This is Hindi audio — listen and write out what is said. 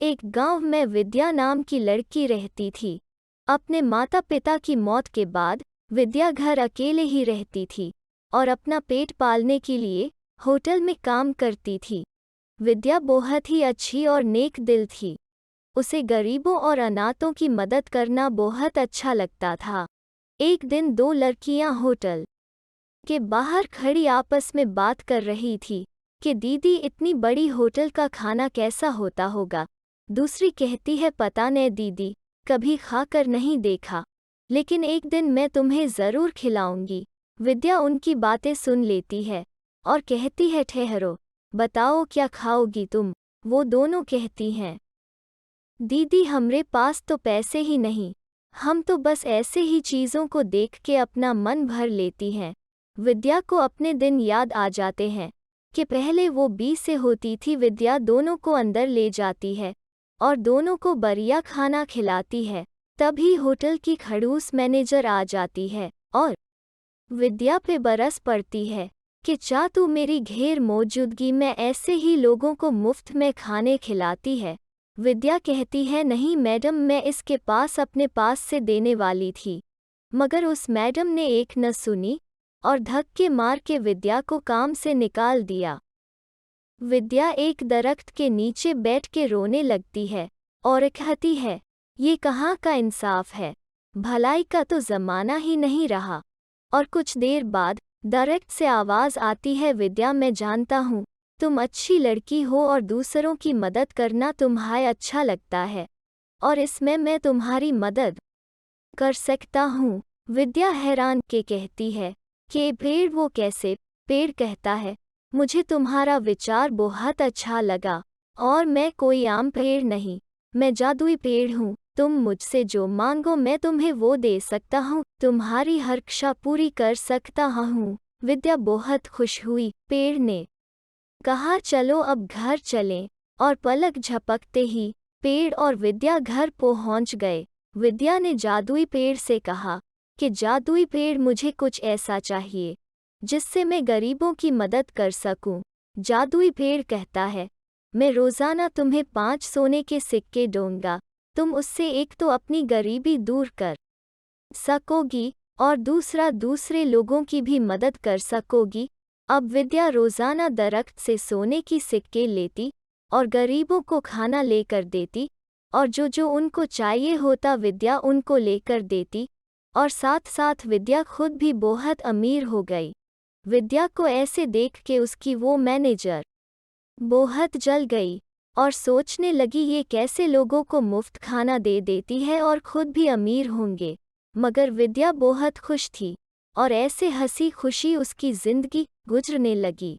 एक गांव में विद्या नाम की लड़की रहती थी। अपने माता पिता की मौत के बाद विद्या घर अकेले ही रहती थी और अपना पेट पालने के लिए होटल में काम करती थी। विद्या बहुत ही अच्छी और नेक दिल थी। उसे गरीबों और अनाथों की मदद करना बहुत अच्छा लगता था। एक दिन दो लड़कियां होटल के बाहर खड़ी आपस में बात कर रही थी कि दीदी इतनी बड़ी होटल का खाना कैसा होता होगा। दूसरी कहती है पता नहीं दीदी, कभी खाकर नहीं देखा, लेकिन एक दिन मैं तुम्हें ज़रूर खिलाऊंगी। विद्या उनकी बातें सुन लेती है और कहती है ठहरो, बताओ क्या खाओगी तुम। वो दोनों कहती हैं दीदी हमरे पास तो पैसे ही नहीं, हम तो बस ऐसे ही चीज़ों को देख के अपना मन भर लेती हैं। विद्या को अपने दिन याद आ जाते हैं कि पहले वो 20 से होती थी। विद्या दोनों को अंदर ले जाती है और दोनों को बढ़िया खाना खिलाती है। तभी होटल की खड़ूस मैनेजर आ जाती है और विद्या पे बरस पड़ती है कि क्या तू मेरी घेर मौजूदगी में ऐसे ही लोगों को मुफ्त में खाने खिलाती है। विद्या कहती है नहीं मैडम, मैं इसके पास अपने पास से देने वाली थी, मगर उस मैडम ने एक न सुनी और धक्के मार के विद्या को काम से निकाल दिया। विद्या एक दरख्त के नीचे बैठ के रोने लगती है और कहती है ये कहाँ का इंसाफ है, भलाई का तो ज़माना ही नहीं रहा। और कुछ देर बाद दरख्त से आवाज़ आती है विद्या, मैं जानता हूँ तुम अच्छी लड़की हो और दूसरों की मदद करना तुम्हें अच्छा लगता है और इसमें मैं तुम्हारी मदद कर सकता हूँ। विद्या हैरान के कहती है कि पेड़ वो कैसे। पेड़ कहता है मुझे तुम्हारा विचार बहुत अच्छा लगा और मैं कोई आम पेड़ नहीं, मैं जादुई पेड़ हूँ। तुम मुझसे जो मांगो मैं तुम्हें वो दे सकता हूँ, तुम्हारी हर इच्छा पूरी कर सकता हूँ। विद्या बहुत खुश हुई। पेड़ ने कहा चलो अब घर चलें, और पलक झपकते ही पेड़ और विद्या घर पहुंच गए। विद्या ने जादुई पेड़ से कहा कि जादुई पेड़ मुझे कुछ ऐसा चाहिए जिससे मैं गरीबों की मदद कर सकूं। जादुई पेड़ कहता है मैं रोज़ाना तुम्हें 5 सोने के सिक्के दूंगा, तुम उससे एक तो अपनी गरीबी दूर कर सकोगी और दूसरा दूसरे लोगों की भी मदद कर सकोगी। अब विद्या रोज़ाना दरख्त से सोने की सिक्के लेती और गरीबों को खाना लेकर देती और जो जो उनको चाहिए होता विद्या उनको लेकर देती, और साथ साथ विद्या खुद भी बहुत अमीर हो गई। विद्या को ऐसे देख के उसकी वो मैनेजर बहुत जल गई और सोचने लगी ये कैसे लोगों को मुफ्त खाना दे देती है और खुद भी अमीर होंगे। मगर विद्या बहुत खुश थी और ऐसे हंसी खुशी उसकी जिंदगी गुजरने लगी।